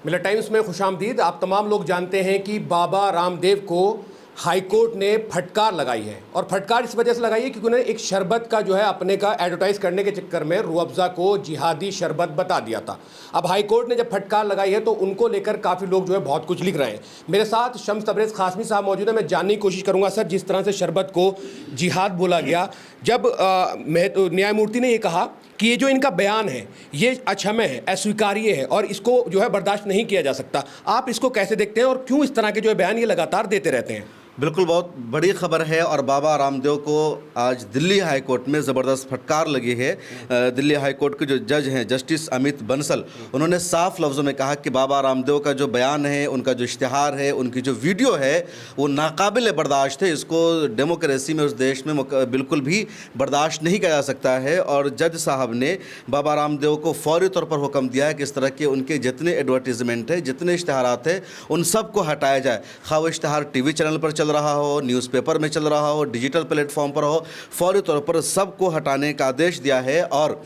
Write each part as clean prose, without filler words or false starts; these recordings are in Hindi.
मिलर टाइम्स में खुशामदीद। आप तमाम लोग जानते हैं कि बाबा रामदेव को हाई कोर्ट ने फटकार लगाई है, और फटकार इस वजह से लगाई है क्योंकि उन्होंने एक शरबत का जो है अपने का एडवर्टाइज करने के चक्कर में रूह अफ़ज़ा को जिहादी शरबत बता दिया था। अब हाई कोर्ट ने जब फटकार लगाई है तो उनको लेकर काफ़ी लोग जो है बहुत कुछ लिख रहे हैं। मेरे साथ शम्स तबरेज़ क़ासमी साहब मौजूद है। मैं जानने की कोशिश करूँगा सर, जिस तरह से शरबत को जिहाद बोला गया, जब न्यायमूर्ति ने ये कहा कि ये जो इनका बयान है ये अक्षम्य है, अस्वीकार्य है और इसको जो है बर्दाश्त नहीं किया जा सकता, आप इसको कैसे देखते हैं और क्यों इस तरह के जो है बयान ये लगातार देते रहते हैं? बिल्कुल, बहुत बड़ी खबर है और बाबा रामदेव को आज दिल्ली हाई कोर्ट में ज़बरदस्त फटकार लगी है। दिल्ली हाई कोर्ट के जो जज हैं जस्टिस अमित बंसल, उन्होंने साफ लफ्ज़ों में कहा कि बाबा रामदेव का जो बयान है, उनका जो इश्तिहार है, उनकी जो वीडियो है वो नाकाबिल बर्दाश्त है। इसको डेमोक्रेसी में उस देश में बिल्कुल भी बर्दाश्त नहीं किया जा सकता है। और जज साहब ने बाबा रामदेव को फौरी तौर पर हुक्म दिया है कि इस तरह के उनके जितने एडवर्टीज़मेंट है, जितने इश्तिहारात हैं, उन सब को हटाया जाए। खा वो इश्तिहार टीवी चैनल पर चल रहा हो, न्यूज़पेपर में चल रहा हो, डिजिटल प्लेटफॉर्म पर हो, फौरी तौर पर सबको हटाने का आदेश दिया है। और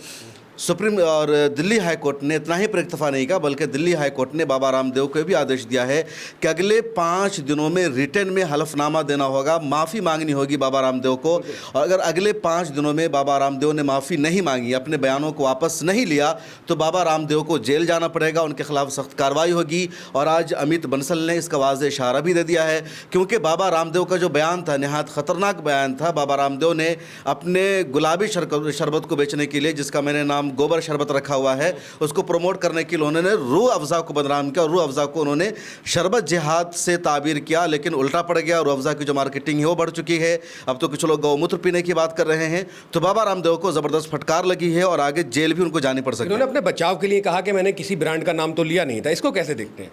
सुप्रीम और दिल्ली हाई कोर्ट ने इतना ही पर इक्तफा नहीं कहा, बल्कि दिल्ली हाई कोर्ट ने बाबा रामदेव को भी आदेश दिया है कि अगले 5 दिनों में रिटर्न में हलफनामा देना होगा, माफ़ी मांगनी होगी बाबा रामदेव को। और अगर अगले 5 दिनों में बाबा रामदेव ने माफ़ी नहीं मांगी, अपने बयानों को वापस नहीं लिया, तो बाबा रामदेव को जेल जाना पड़ेगा, उनके खिलाफ सख्त कार्रवाई होगी। और आज अमित बंसल ने इसका वाज़ेह इशारा भी दे दिया है, क्योंकि बाबा रामदेव का जो बयान था नहायत ख़तरनाक बयान था। बाबा रामदेव ने अपने गुलाबी शरबत को बेचने के लिए, जिसका मैंने नाम गोबर शरबत रखा हुआ है, उसको प्रमोट करने के लिए उन्होंने रूह अफ़ज़ा को बदनाम किया और रूह अफ़ज़ा को उन्होंने शरबत जिहाद से ताबीर किया, लेकिन उल्टा पड़ गया। रूह अफ़ज़ा की जो मार्केटिंग है वो बढ़ चुकी है। अब तो कुछ लोग गौमूत्र पीने की बात कर रहे हैं। तो बाबा रामदेव को ज़बरदस्त फटकार लगी है और आगे जेल भी उनको जानी पड़ सकती है। उन्होंने अपने बचाव के लिए कहा कि मैंने किसी ब्रांड का नाम तो लिया नहीं था, इसको कैसे देखते हैं?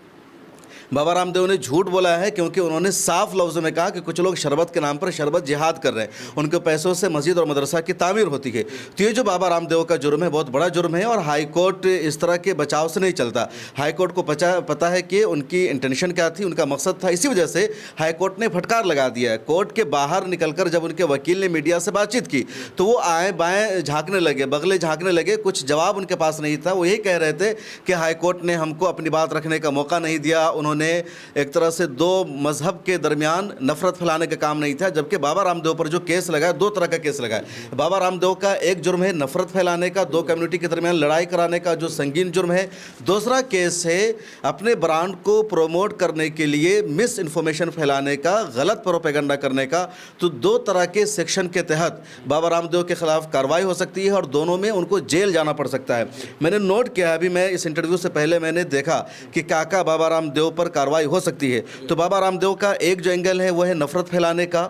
बाबा रामदेव ने झूठ बोला है, क्योंकि उन्होंने साफ लफ्ज़ों में कहा कि कुछ लोग शरबत के नाम पर शरबत जिहाद कर रहे हैं, उनके पैसों से मस्जिद और मदरसा की तामीर होती है। तो ये जो बाबा रामदेव का जुर्म है बहुत बड़ा जुर्म है और हाई कोर्ट इस तरह के बचाव से नहीं चलता। हाई कोर्ट को पता है कि उनकी इंटेंशन क्या थी, उनका मकसद था, इसी वजह से हाई कोर्ट ने फटकार लगा दिया है। कोर्ट के बाहर निकलकर जब उनके वकील ने मीडिया से बातचीत की तो वो आए बाएँ झाँकने लगे, बगले झाँकने लगे, कुछ जवाब उनके पास नहीं था। वो यही कह रहे थे कि हाई कोर्ट ने हमको अपनी बात रखने का मौका नहीं दिया, उन्होंने एक तरह से 2 मजहब के दरमियान नफरत फैलाने का काम नहीं था। जबकि बाबा रामदेव पर जो केस लगा है, 2 तरह का केस लगा है। बाबा रामदेव का एक जुर्म है नफरत फैलाने का, 2 कम्युनिटी के दरमियान लड़ाई कराने का, जो संगीन जुर्म है। दूसरा केस है अपने ब्रांड को प्रोमोट करने के लिए मिस इन्फॉर्मेशन फैलाने का, गलत प्रोपेगेंडा करने का। तो 2 तरह के सेक्शन के तहत बाबा रामदेव के खिलाफ कार्रवाई हो सकती है और दोनों में उनको जेल जाना पड़ सकता है। मैंने नोट किया, अभी मैं इस इंटरव्यू से पहले मैंने देखा कि क्या बाबा रामदेव पर कार्रवाई हो सकती है। तो बाबा रामदेव का एक जो एंगल है वो है नफरत फैलाने का,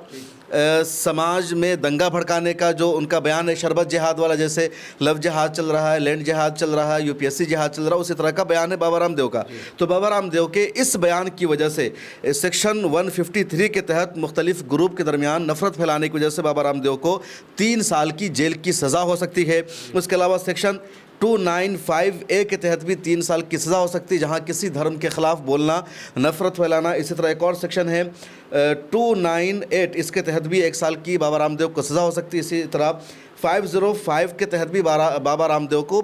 समाज में दंगा भड़काने का। जो उनका बयान है शरबत जिहाद वाला, जैसे लव जिहाद चल रहा है, लैंड जिहाद चल रहा है, यूपीएससी जिहाद चल रहा है, उसी तरह का बयान है बाबा रामदेव का। तो बाबा रामदेव के इस बयान की वजह से सेक्शन 153 के तहत मुख्तलिफ ग्रुप के दरमियान नफरत फैलाने की वजह से बाबा रामदेव को 3 साल की जेल की सज़ा हो सकती है। उसके अलावा सेक्शन 295A के तहत भी 3 साल की सज़ा हो सकती है, जहाँ किसी धर्म के ख़िलाफ़ बोलना, नफ़रत फैलाना। इसी तरह एक और सेक्शन है 298, इसके तहत भी 1 साल की बाबा रामदेव को सज़ा हो सकती है। इसी तरह 505 के तहत भी बाबा रामदेव को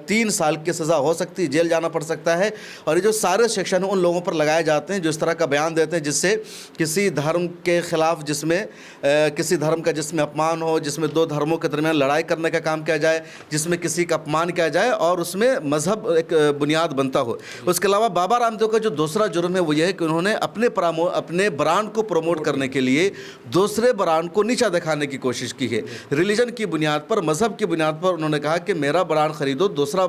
3 साल की सज़ा हो सकती है, जेल जाना पड़ सकता है। और ये जो सारे सेक्शन हैं उन लोगों पर लगाए जाते हैं जो इस तरह का बयान देते हैं जिससे किसी धर्म के ख़िलाफ़, जिसमें किसी धर्म का जिसमें अपमान हो, जिसमें 2 धर्मों के दरमियान लड़ाई करने का काम किया जाए, जिसमें किसी का अपमान किया जाए और उसमें मज़हब एक बुनियाद बनता हो। उसके अलावा बाबा रामदेव का जो दूसरा जुर्म है वो ये है कि उन्होंने अपने ब्रांड को प्रमोट करने के लिए दूसरे ब्रांड को नीचा दिखाने की कोशिश की है। रिलीजन की बुनियाद पर, मज़हब की बुनियाद पर उन्होंने कहा कि मेरा ब्रांड ख़रीदो, दूसरा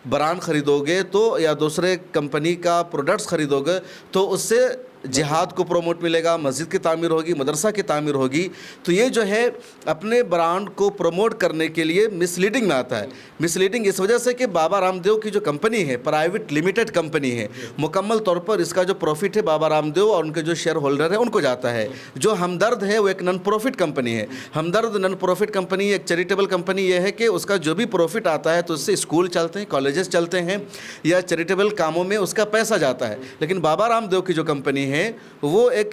ब्रांड ख़रीदोगे तो, या दूसरे कंपनी का प्रोडक्ट्स ख़रीदोगे तो उससे जिहाद को प्रोमोट मिलेगा, मस्जिद की तामीर होगी, मदरसा की तामीर होगी। तो ये जो है अपने ब्रांड को प्रमोट करने के लिए मिसलीडिंग में आता है। मिसलीडिंग इस वजह से कि बाबा रामदेव की जो कंपनी है प्राइवेट लिमिटेड कंपनी है, मुकम्मल तौर पर इसका जो प्रॉफिट है बाबा रामदेव और उनके जो शेयर होल्डर है उनको जाता है। जो हमदर्द है वो एक नॉन प्रॉफिट कंपनी है। हमदर्द नॉन प्रॉफिट कंपनी एक चैरिटेबल कंपनी ये है कि उसका जो भी प्रॉफिट आता है तो उससे स्कूल चलते हैं, कॉलेजेस चलते हैं या चैरिटेबल कामों में उसका पैसा जाता है। लेकिन बाबा रामदेव की जो कंपनी है हैं वो एक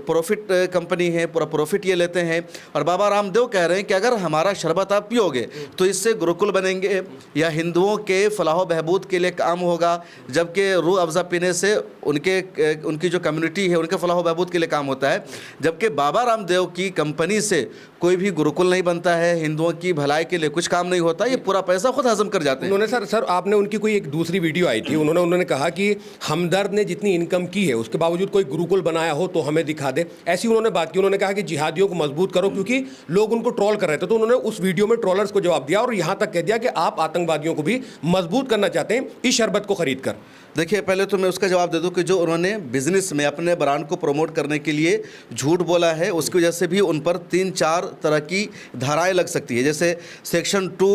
प्रॉफिट कंपनी है, पूरा प्रॉफिट ये लेते हैं। और बाबा रामदेव कह रहे हैं कि अगर हमारा शरबत आप पियोगे तो इससे गुरुकुल बनेंगे या हिंदुओं के फलाह बहबूद के लिए काम होगा, जबकि रूह अफ़ज़ा पीने से उनकी जो कम्युनिटी है उनके फलाह बहबूद के लिए काम होता है। जबकि बाबा रामदेव की कंपनी से कोई भी गुरुकुल नहीं बनता है, हिंदुओं की भलाई के लिए कुछ काम नहीं होता, ये पूरा पैसा खुद हजम कर जाते हैं। उन्होंने सर आपने उनकी कोई एक दूसरी वीडियो आई थी, उन्होंने कहा कि हमदर्द ने जितनी इनकम की है उसके बावजूद कोई गुरुकुल बनाया हो तो हमें दिखा दे, ऐसी उन्होंने बात की। उन्होंने कहा कि जिहादियों को मजबूत करो, क्योंकि लोग उनको ट्रोल कर रहे थे। तो उन्होंने उस वीडियो में ट्रोलर्स को जवाब दिया और यहां तक कह दिया कि आप आतंकवादियों को भी मजबूत करना चाहते हैं इस शरबत को खरीद कर। देखिए, पहले तो मैं उसका जवाब दे दूं कि जो उन्होंने बिजनेस में अपने ब्रांड को प्रमोट करने के लिए झूठ बोला है, उसकी वजह से भी उन पर 3-4 तरह की धाराएं लग सकती है। जैसे सेक्शन 2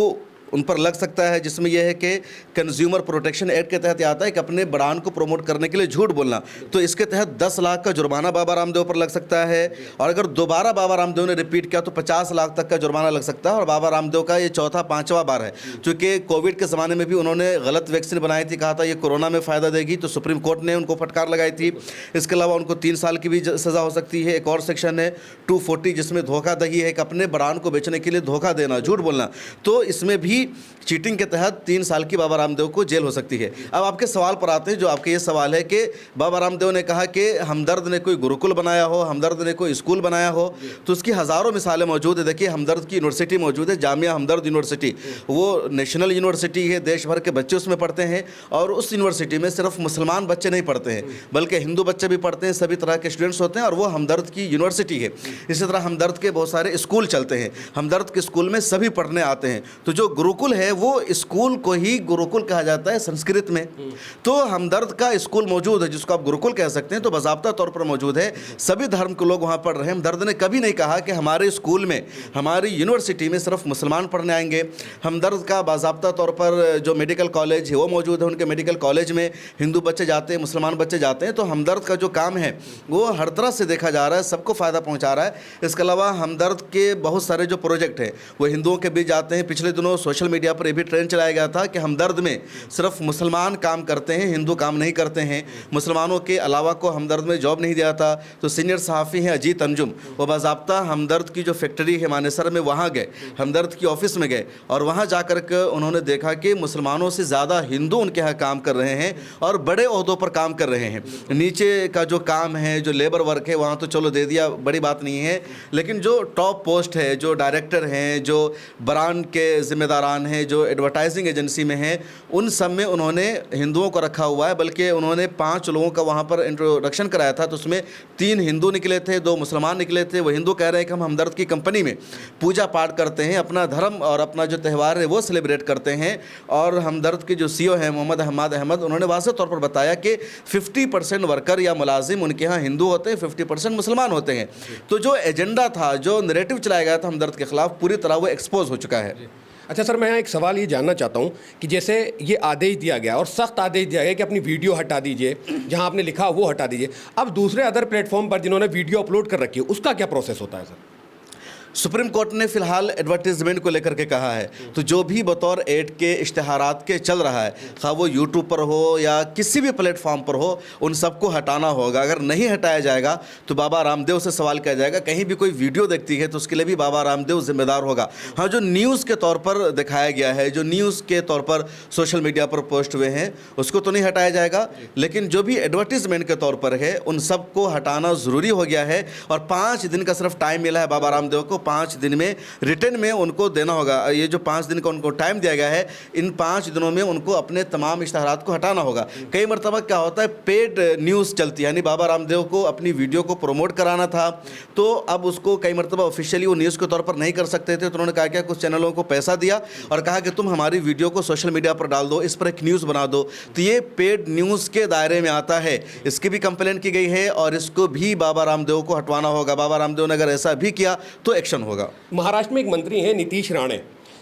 उन पर लग सकता है, जिसमें यह है कि कंज्यूमर प्रोटेक्शन एक्ट के तहत आता है कि अपने ब्रांड को प्रमोट करने के लिए झूठ बोलना, तो इसके तहत 10 लाख का जुर्माना बाबा रामदेव पर लग सकता है। और अगर दोबारा बाबा रामदेव ने रिपीट किया तो 50 लाख तक का जुर्माना लग सकता है। और बाबा रामदेव का ये 4-5वां बार है, क्योंकि कोविड के ज़माने में भी उन्होंने गलत वैक्सीन बनाई थी, कहा था ये कोरोना में फ़ायदा देगी, तो सुप्रीम कोर्ट ने उनको फटकार लगाई थी। इसके अलावा उनको 3 साल की भी सज़ा हो सकती है। एक और सेक्शन है 240 जिसमें धोखाधड़ी है, कि अपने ब्रांड को बेचने के लिए धोखा देना, झूठ बोलना, तो इसमें भी चीटिंग के तहत 3 साल की बाबा रामदेव को जेल हो सकती है। अब आपके सवाल पर आते हैं, जो आपके ये सवाल है कि बाबा रामदेव ने कहा कि हमदर्द ने कोई गुरुकुल बनाया हो, हमदर्द ने कोई स्कूल बनाया हो, तो उसकी हज़ारों मिसालें मौजूद है। देखिए, हमदर्द की यूनिवर्सिटी मौजूद है, जामिया हमदर्द यूनिवर्सिटी, वो नेशनल यूनिवर्सिटी है, देश भर के बच्चे उसमें पढ़ते हैं। और उस यूनिवर्सिटी में सिर्फ मुसलमान बच्चे नहीं पढ़ते हैं, बल्कि हिंदू बच्चे भी पढ़ते हैं, सभी तरह के स्टूडेंट्स होते हैं, और वो हमदर्द की यूनिवर्सिटी है। इसी तरह हमदर्द के बहुत सारे स्कूल चलते हैं, हमदर्द के स्कूल में सभी पढ़ने आते हैं। तो जो गुरुकुल है वो स्कूल को ही गुरुकुल कहा जाता है संस्कृत में। तो हमदर्द का स्कूल मौजूद है, जिसको आप गुरुकुल कह सकते हैं, तो बाज़ाब्ता तौर पर मौजूद है, सभी धर्म के लोग वहाँ पढ़ रहे हैं। हमदर्द ने कभी नहीं कहा कि हमारे स्कूल में, हमारी यूनिवर्सिटी में सिर्फ मुसलमान पढ़ने आएंगे। हमदर्द का बाज़ाब्ता तौर पर जो मेडिकल कॉलेज है वो मौजूद है, उनके मेडिकल कॉलेज में हिंदू बच्चे जाते हैं, मुसलमान बच्चे जाते हैं। तो हमदर्द का जो काम है वो हर तरह से देखा जा रहा है, सबको फ़ायदा पहुँचा रहा है। इसके अलावा हमदर्द के बहुत सारे जो प्रोजेक्ट हैं वो हिंदुओं के बीच जाते हैं। पिछले दिनों सोशल मीडिया पर ये भी ट्रेंड चलाया गया था कि हमदर्द में सिर्फ मुसलमान काम करते हैं, हिंदू काम नहीं करते हैं, मुसलमानों के अलावा को हमदर्द में जॉब नहीं दिया था। तो सीनियर सहाफ़ी हैं अजीत अंजुम, वो बाज़ाब्ता हमदर्द की जो फैक्ट्री है मानेसर में वहाँ गए, हमदर्द की ऑफिस में गए, और वहाँ जाकर के उन्होंने देखा कि मुसलमानों से ज़्यादा हिंदू उनके यहाँ काम कर रहे हैं और बड़े ओहदों पर काम कर रहे हैं। नीचे का जो काम है, जो लेबर वर्क है, वहाँ तो चलो दे दिया, बड़ी बात नहीं है, लेकिन जो टॉप पोस्ट है, जो डायरेक्टर हैं, जो ब्रांड के जिम्मेदारान हैं, जो एडवर्टाइजिंग एजेंसी में हैं, उन सब में उन्होंने हिंदुओं को रखा हुआ है। बल्कि उन्होंने 5 लोगों का वहाँ पर इंट्रोडक्शन कराया था, तो उसमें 3 हिंदू निकले थे, 2 मुसलमान निकले थे। वो हिंदू कह रहे हैं कि हम हमदर्द की कंपनी में पूजा पाठ करते हैं, अपना धर्म और अपना जो त्यौहार है वो सेलिब्रेट करते हैं। और हमदर्द के जो CEO हैं मोहम्मद हम्माद अहमद, उन्होंने वाज़ेह तौर पर बताया कि 50% वर्कर या मुलाजिम उनके यहाँ हिंदू होते हैं, 50% मुसलमान होते हैं। तो जो एजेंडा था, जो नैरेटिव चलाया गया था हमदर्द के खिलाफ, पूरी तरह वो एक्सपोज हो चुका है। अच्छा सर, मैं यहाँ एक सवाल ये जानना चाहता हूँ कि जैसे ये आदेश दिया गया और सख्त आदेश दिया गया कि अपनी वीडियो हटा दीजिए, जहाँ आपने लिखा वो हटा दीजिए, अब दूसरे अदर प्लेटफॉर्म पर जिन्होंने वीडियो अपलोड कर रखी है उसका क्या प्रोसेस होता है सर? सुप्रीम कोर्ट ने फिलहाल एडवर्टीजमेंट को लेकर के कहा है, तो जो भी बतौर एड के इश्तिहारात के चल रहा है, खा वो यूट्यूब पर हो या किसी भी प्लेटफॉर्म पर हो, उन सबको हटाना होगा। अगर नहीं हटाया जाएगा तो बाबा रामदेव से सवाल किया जाएगा। कहीं भी कोई वीडियो देखती है तो उसके लिए भी बाबा रामदेव जिम्मेदार होगा। हाँ, जो न्यूज़ के तौर पर दिखाया गया है, जो न्यूज़ के तौर पर सोशल मीडिया पर पोस्ट हुए हैं, उसको तो नहीं हटाया जाएगा, लेकिन जो भी एडवर्टीजमेंट के तौर पर है उन सबको हटाना ज़रूरी हो गया है। और 5 दिन का सिर्फ टाइम मिला है बाबा रामदेव को, 5 दिन में रिटर्न में उनको देना होगा। ये जो 5 दिन का उनको टाइम दिया गया है, इन 5 दिनों में उनको अपने तमाम इश्तिहारात को हटाना होगा। कई मरतबा क्या होता है, पेड न्यूज़ चलती है, यानी बाबा रामदेव को अपनी वीडियो को प्रमोट कराना था, तो अब उसको कई मरतबा ऑफिशियली वो न्यूज़ के तौर पर नहीं कर सकते थे। तो उन्होंने कहा कि कुछ चैनलों को पैसा दिया और कहा कि तुम हमारी वीडियो को सोशल मीडिया पर डाल दो, इस पर एक न्यूज़ बना दो। तो ये पेड न्यूज़ के दायरे में आता है, इसकी भी कंप्लेंट की गई है और इसको भी बाबा रामदेव को हटवाना होगा। बाबा रामदेव ने अगर ऐसा भी किया तो एक्शन होगा। महाराष्ट्र में एक मंत्री हैं नीतीश राणे,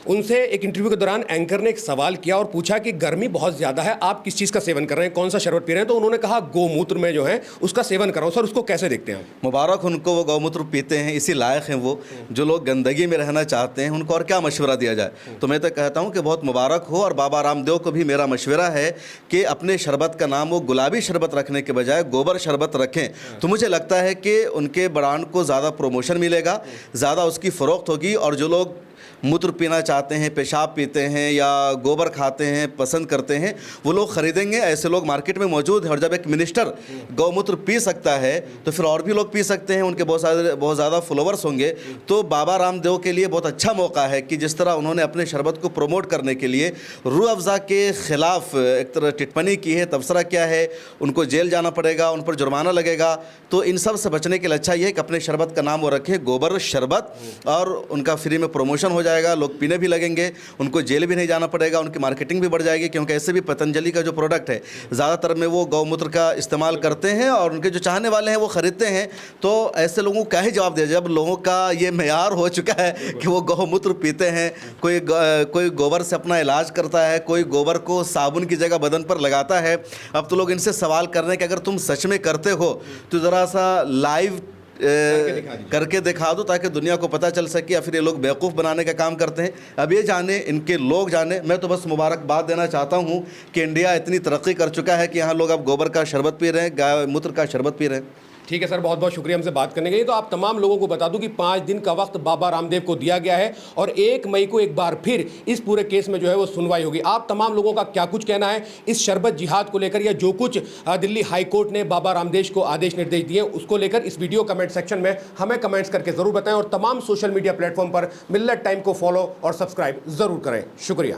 उनसे एक इंटरव्यू के दौरान एंकर ने एक सवाल किया और पूछा कि गर्मी बहुत ज़्यादा है, आप किस चीज़ का सेवन कर रहे हैं, कौन सा शरबत पी रहे हैं? तो उन्होंने कहा गौमूत्र में जो है उसका सेवन कर रहा हूँ। सर उसको कैसे देखते हैं आप? मुबारक उनको, वो गौमूत्र पीते हैं, इसी लायक हैं वो। जो लोग गंदगी में रहना चाहते हैं उनको और क्या मशवरा दिया जाए। तो मैं तो कहता हूँ कि बहुत मुबारक हो। और बाबा रामदेव को भी मेरा मशवरा है कि अपने शरबत का नाम वो गुलाबी शरबत रखने के बजाय गोबर शरबत रखें। तो मुझे लगता है कि उनके ब्रांड को ज़्यादा प्रमोशन मिलेगा, ज़्यादा उसकी फ़रोख्त होगी। और जो लोग मूत्र पीना चाहते हैं, पेशाब पीते हैं या गोबर खाते हैं, पसंद करते हैं, वो लोग ख़रीदेंगे। ऐसे लोग मार्केट में मौजूद हैं। और जब एक मिनिस्टर गौमूत्र पी सकता है तो फिर और भी लोग पी सकते हैं, उनके बहुत ज़्यादा फॉलोवर्स होंगे। तो बाबा रामदेव के लिए बहुत अच्छा मौका है कि जिस तरह उन्होंने अपने शरबत को प्रमोट करने के लिए रूह अफ़ज़ा के ख़िलाफ़ एक तरह टिप्पणी की है, तबसरा किया है, उनको जेल जाना पड़ेगा, उन पर जुर्माना लगेगा। तो इन सब से बचने के लिए अच्छा ये है कि अपने शरबत का नाम वो रखें गोबर शरबत, और उनका फ्री में प्रमोशन हो जाएगा, लोग पीने भी लगेंगे, उनको जेल भी नहीं जाना पड़ेगा, उनकी मार्केटिंग भी बढ़ जाएगी। क्योंकि ऐसे भी पतंजलि का जो प्रोडक्ट है ज़्यादातर में वो गौमूत्र का इस्तेमाल करते हैं और उनके जो चाहने वाले हैं वो ख़रीदते हैं। तो ऐसे लोगों को क्या ही जवाब दिया, जब लोगों का ये मेयार हो चुका है कि वो गौमूत्र पीते हैं, कोई गोबर से अपना इलाज करता है, कोई गोबर को साबुन की जगह बदन पर लगाता है। अब तो लोग इनसे सवाल कर रहे हैं कि अगर तुम सच में करते हो तो ज़रा सा लाइव करके दिखा दो ताकि दुनिया को पता चल सके, या फिर ये लोग बेवकूफ़ बनाने का काम करते हैं। अब ये जाने, इनके लोग जाने। मैं तो बस मुबारकबाद देना चाहता हूँ कि इंडिया इतनी तरक्की कर चुका है कि यहाँ लोग अब गोबर का शरबत पी रहे हैं, गाय मूत्र का शरबत पी रहे हैं। ठीक है सर, बहुत बहुत शुक्रिया हमसे बात करने के लिए। तो आप तमाम लोगों को बता दूं कि 5 दिन का वक्त बाबा रामदेव को दिया गया है और 1 मई को एक बार फिर इस पूरे केस में जो है वो सुनवाई होगी। आप तमाम लोगों का क्या कुछ कहना है इस शरबत जिहाद को लेकर, या जो कुछ दिल्ली हाई कोर्ट ने बाबा रामदेव को आदेश निर्देश दिए उसको लेकर, इस वीडियो कमेंट सेक्शन में हमें कमेंट्स करके ज़रूर बताएं। और तमाम सोशल मीडिया प्लेटफॉर्म पर मिल्लत टाइम को फॉलो और सब्सक्राइब ज़रूर करें। शुक्रिया।